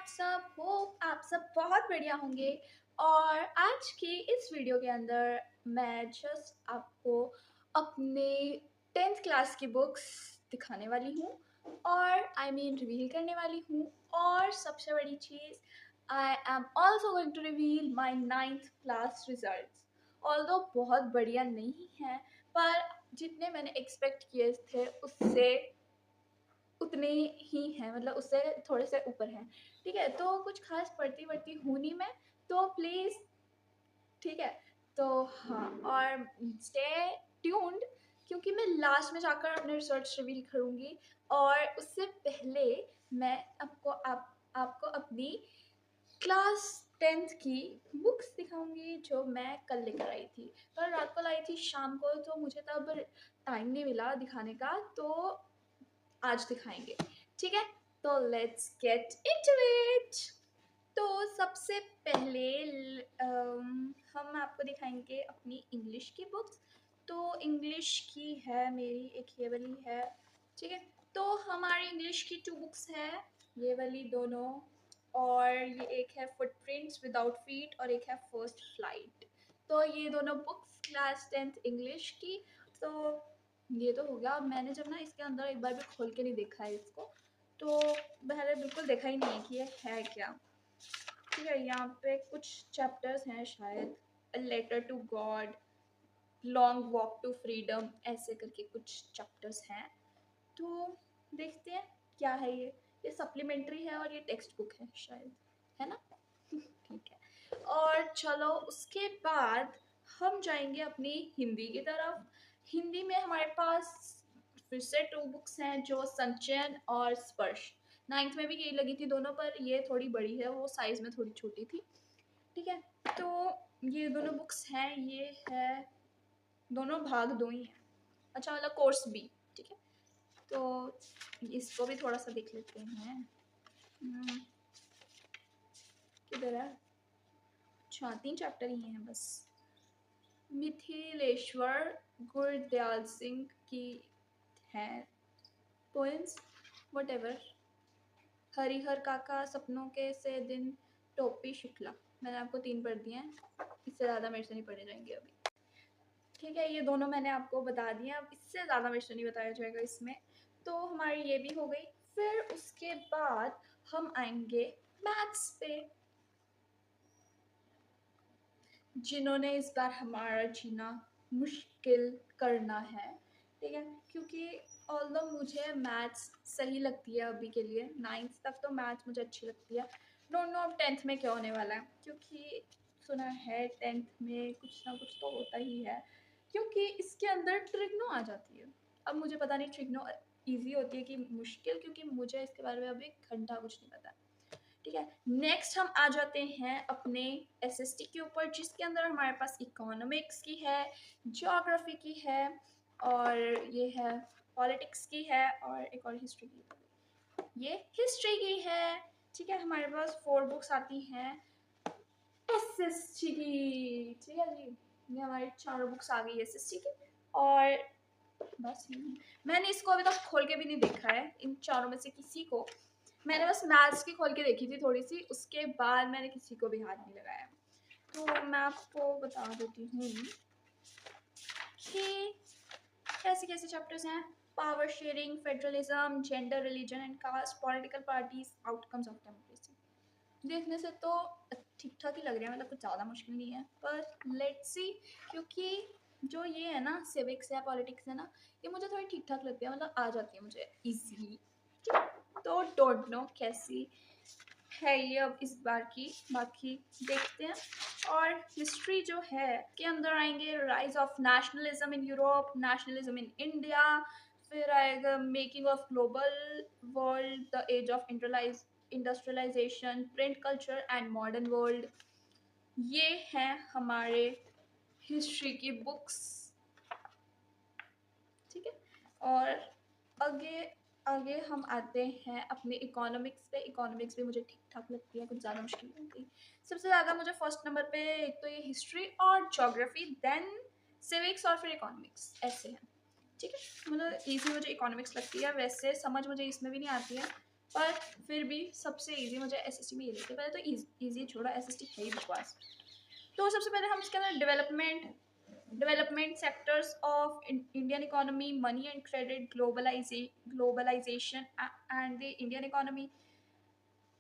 WhatsApp, hope आप सब बहुत बढ़िया होंगे। और आज की इस वीडियो के अंदर मैं जस्ट आपको अपने 10th क्लास की बुक्स दिखाने वाली हूँ और रिवील करने वाली हूँ। और सबसे बड़ी चीज़, I am also going to reveal my 9th class results. Although बहुत बढ़िया नहीं है, पर जितने मैंने एक्सपेक्ट किए थे उससे उतने ही हैं, मतलब उससे थोड़े से ऊपर हैं। ठीक है, तो कुछ खास पढ़ती हूँ नहीं मैं, तो प्लीज़ ठीक है। तो हाँ, और स्टे ट्यून्ड क्योंकि मैं लास्ट में जाकर अपने रिजल्ट्स रिवील करूँगी। और उससे पहले मैं आपको अपनी क्लास 10th की बुक्स दिखाऊंगी जो मैं कल लेकर आई थी। कल रात को लाई थी शाम को, तो मुझे तब टाइम नहीं मिला दिखाने का, तो आज दिखाएंगे। ठीक है, तो लेट्स गेट इनटू इट। तो सबसे पहले हम आपको दिखाएंगे अपनी इंग्लिश की बुक्स। तो इंग्लिश की है मेरी एक ये वाली है। ठीक है, तो हमारी इंग्लिश की 2 बुक्स है, ये वाली दोनों। और ये एक है फुटप्रिंट्स विदाउट फीट और एक है फर्स्ट फ्लाइट। तो ये दोनों बुक्स क्लास 10th इंग्लिश की। तो ये तो हो गया। अब मैंने जब ना इसके अंदर एक बार भी खोल के नहीं देखा है इसको, तो पहले बिल्कुल देखा ही नहीं है कि ये है क्या। ठीक है, यहाँ पे कुछ चैप्टर्स हैं शायद, a letter to God, long walk to freedom, ऐसे करके कुछ चैप्टर्स हैं। तो देखते हैं क्या है ये सप्लीमेंट्री है और ये टेक्स्ट बुक है शायद, है ना। ठीक है, और चलो उसके बाद हम जाएंगे अपनी हिंदी की तरफ। हिंदी में हमारे पास फिर से 2 बुक्स हैं, जो संचयन और स्पर्श। 9th में भी यही लगी थी दोनों, पर ये थोड़ी बड़ी है, वो साइज में थोड़ी छोटी थी। ठीक है, तो ये दोनों बुक्स हैं, ये है दोनों भाग 2 ही हैं। अच्छा, मतलब कोर्स बी। ठीक है, तो इसको भी थोड़ा सा देख लेते हैं। किधर है? अच्छा, 3 चैप्टर ही हैं बस। मिथिलेश्वर गुरदयाल सिंह की है पोएम्स, वट। हरिहर काका, सपनों के से दिन, टोपी शुक्ला। मैंने आपको 3 पढ़ दिए हैं, इससे ज़्यादा मेरे से नहीं पढ़े जाएंगे अभी। ठीक है, ये दोनों मैंने आपको बता दिए, अब इससे ज़्यादा मेरे से नहीं बताया जाएगा इसमें। तो हमारी ये भी हो गई। फिर उसके बाद हम आएंगे मैथ्स पे, जिन्होंने इस बार हमारा जीना मुश्किल करना है। ठीक है, क्योंकि ऑल्दो मुझे मैथ्स सही लगती है अभी के लिए, 9th तक तो मैथ्स मुझे अच्छी लगती है। डोंट नो अब 10th में क्या होने वाला है, क्योंकि सुना है 10th में कुछ ना कुछ तो होता ही है, क्योंकि इसके अंदर ट्रिग्नो आ जाती है। अब मुझे पता नहीं ट्रिग्नो ईजी होती है कि मुश्किल, क्योंकि मुझे इसके बारे में अभी घंटा कुछ नहीं पता। ठीक है, नेक्स्ट हम आ जाते हैं अपने एसएसटी के ऊपर, जिसके अंदर हमारे पास इकोनॉमिक्स की है, ज्योग्राफी की है, और ये है पॉलिटिक्स की है, और एक और हिस्ट्री की, ये हिस्ट्री की है। ठीक है, हमारे पास 4 बुक्स आती हैं एसएसटी की। ठीक है जी, ये हमारी 4 बुक्स आ गई एसएसटी की। और बस मैंने इसको अभी तक खोल के भी नहीं देखा है, इन चारों में से किसी को। मैंने बस मैथ्स की खोल के देखी थी थोड़ी सी, उसके बाद मैंने किसी को भी हाथ नहीं लगाया। तो मैं आपको बता देती हूँ कि कैसे कैसे चैप्टर्स हैं। Power sharing, federalism, gender, religion and caste, political parties, outcomes of democracy. देखने से तो ठीक ठाक ही लग रहे हैं, मतलब कुछ ज़्यादा मुश्किल नहीं है, पर लेट्स सी। क्योंकि जो ये है ना, सिविक्स या पॉलिटिक्स है ना, ये मुझे थोड़ी ठीक ठाक लगती है, मतलब आ जाती है मुझे इजीली। तो डोंट नो कैसी है ये अब इस बार की, बाकी देखते हैं। और हिस्ट्री जो है के अंदर आएंगे rise of nationalism in Europe, nationalism in India, फिर आएगा making of global world, the age of industrialisation, print culture and modern world. ये हैं हमारे हिस्ट्री की बुक्स। ठीक है, और आगे आगे हम आते हैं अपने इकोनॉमिक्स पे। इकोनॉमिक्स भी मुझे ठीक ठाक लगती है, कुछ ज़्यादा मुश्किल नहीं होती। सबसे ज़्यादा मुझे फर्स्ट नंबर पे एक तो ये हिस्ट्री और ज्योग्राफी, देन सिविक्स और फिर इकोनॉमिक्स, ऐसे हैं। ठीक है, मतलब ईजी मुझे इकोनॉमिक्स लगती है, वैसे समझ मुझे इसमें भी नहीं आती है, पर फिर भी सबसे इजी मुझे एसएसटी में ये लगता है। पहले तो इजी छोड़ा, एसएसटी है ही बकवास। तो सबसे पहले हम इसके अंदर development sectors of Indian economy, money and credit, globalisation and the Indian economy,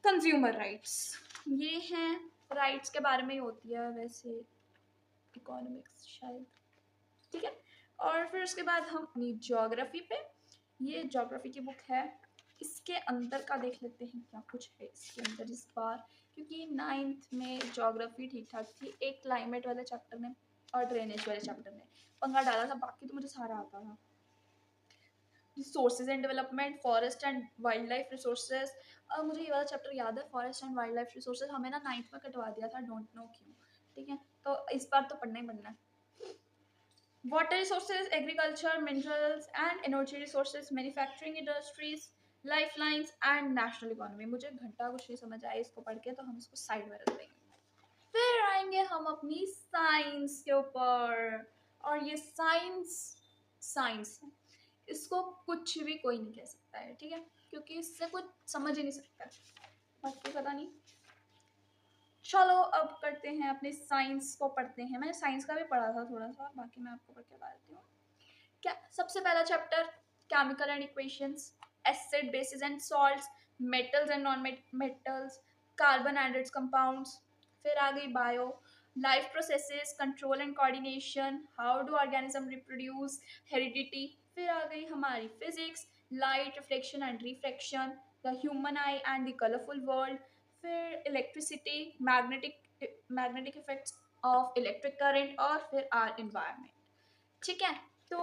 consumer rights, ये हैं राइट्स के बारे में ही होती है वैसे इकोनॉमिक्स शायद, ठीक है। और फिर उसके बाद हम अपनी ज्योग्राफी पे, ये ज्योग्राफी की बुक है, इसके अंदर का देख लेते हैं क्या कुछ है इसके अंदर इस बार, क्योंकि 9th में ज्योग्राफी ठीक ठाक थी, एक क्लाइमेट वाले चैप्टर में और ड्रेनेज वाले चैप्टर में पंगा डाला था, बाकी तो मुझे सारा आता था। Resources and development, forest and wild life resources, मुझे ये वाला चैप्टर याद है, forest and wild life resources हमें ना 9th में कटवा दिया था, डोंट नो क्यों, ठीक है। तो इस बार तो पढ़ना ही पढ़ना है। Water resources, agriculture, minerals and energy resources, manufacturing industries, lifelines and national economy। मुझे घंटा कुछ नहीं समझ आया इसको पढ़ के, तो हम इसको साइड में रख देंगे। फिर आएंगे हम अपनी साइंस के ऊपर, और ये साइंस है, इसको कुछ भी कोई नहीं कह सकता है, ठीक है, क्योंकि इससे कुछ समझ ही नहीं सकता, बाकी पता नहीं। चलो अब करते हैं अपने साइंस को पढ़ते हैं, मैंने साइंस का भी पढ़ा था थोड़ा सा, बाकी मैं आपको पढ़ के बता देती हूँ। क्या सबसे पहला chapter chemical and equations, acids bases and salts, metals and non metals, carbon and its compounds. फिर आ गई bio, life processes, control and coordination, how do organism reproduce, heredity. फिर आ गई हमारी physics, light reflection and refraction, the human eye and the colourful world. फिर electricity, magnetic effects of electric current, और फिर आर एनवायरनमेंट, ठीक है। तो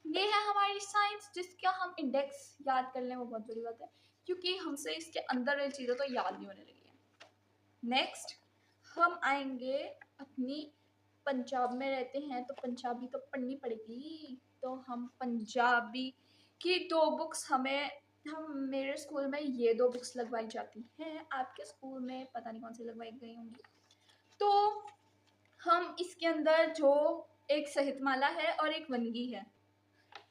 ये है हमारी साइंस, जिसका हम इंडेक्स याद कर लें वो बहुत बड़ी बात है, क्योंकि हमसे इसके अंदर वाली चीज़ें तो याद नहीं होने लगी है। नेक्स्ट हम आएंगे अपनी, पंजाब में रहते हैं तो पंजाबी तो पढ़नी पड़ेगी, तो हम पंजाबी की 2 बुक्स हमें, हम मेरे स्कूल में ये 2 बुक्स लगवाई जाती हैं, आपके स्कूल में पता नहीं कौन सी लगवाई गई होंगी। तो हम इसके अंदर जो एक सहितमाला है और एक वनगी है,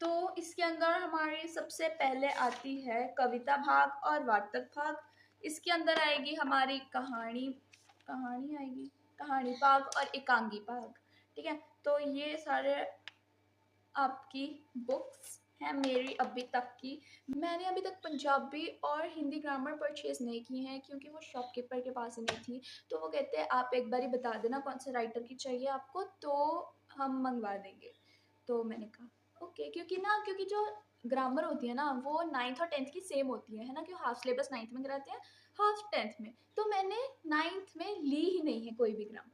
तो इसके अंदर हमारी सबसे पहले आती है कविता भाग और वार्तक भाग, इसके अंदर आएगी हमारी कहानी आएगी, कहानी भाग और एकांगी भाग, ठीक है। तो ये सारे आपकी बुक्स हैं मेरी अभी तक की। मैंने अभी तक पंजाबी और हिंदी ग्रामर परचेज़ नहीं की हैं, क्योंकि वो शॉपकीपर के पास ही नहीं थी, तो वो कहते हैं आप एक बार ही बता देना कौन से राइटर की चाहिए आपको, तो हम मंगवा देंगे। तो मैंने कहा ओके, क्योंकि जो ग्रामर होती है ना वो 9th और 10th की सेम होती है ना, कि हाफ सिलेबस 9th में कराते हैं, हाफ 10th में, तो मैंने 9th में ली ही नहीं है कोई भी ग्रामर,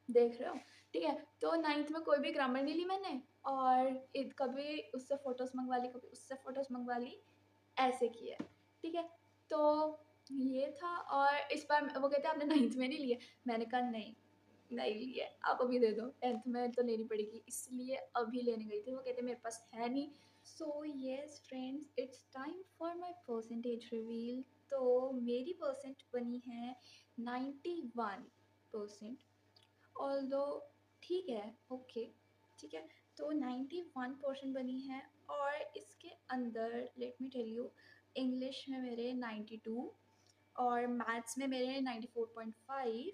देख रहे हो, ठीक है। तो 9th में कोई भी ग्रामर नहीं ली मैंने, और कभी उससे फ़ोटोज़ मंगवा ली, कभी उससे फ़ोटोज़ मंगवा ली, ऐसे किया है, ठीक है। तो ये था, और इस बार वो कहते हैं आपने 9th में नहीं लिए, मैंने कहा नहीं ली है, आप अभी दे दो, 10th में तो लेनी पड़ेगी, इसलिए अभी लेने गई थी, वो कहते मेरे पास है नहीं। So yes friends, it's time for my percentage reveal. तो मेरी परसेंट बनी है 91%, ऑल्दो ठीक है, ओके, ठीक है। तो 91% बनी है, और इसके अंदर let me tell you, English में मेरे 92, और मैथ्स में मेरे 94.5,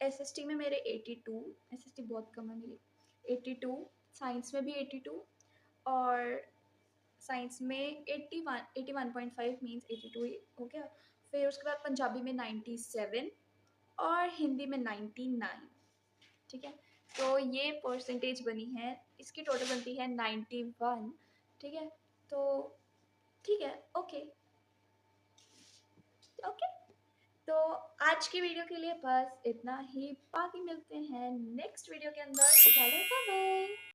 एसएसटी में मेरे 82, एसएसटी बहुत कम है मेरी, 82, साइंस में भी 82, और साइंस में 81, 81.5 मीन्स 82 ही हो गया। फिर उसके बाद पंजाबी में 97, और हिंदी में 99, ठीक है। तो ये परसेंटेज बनी है, इसकी टोटल बनती है 91, ठीक है। तो ठीक है, ओके ओके। तो आज की वीडियो के लिए बस इतना ही, बाकी मिलते हैं नेक्स्ट वीडियो के अंदर। Bye bye.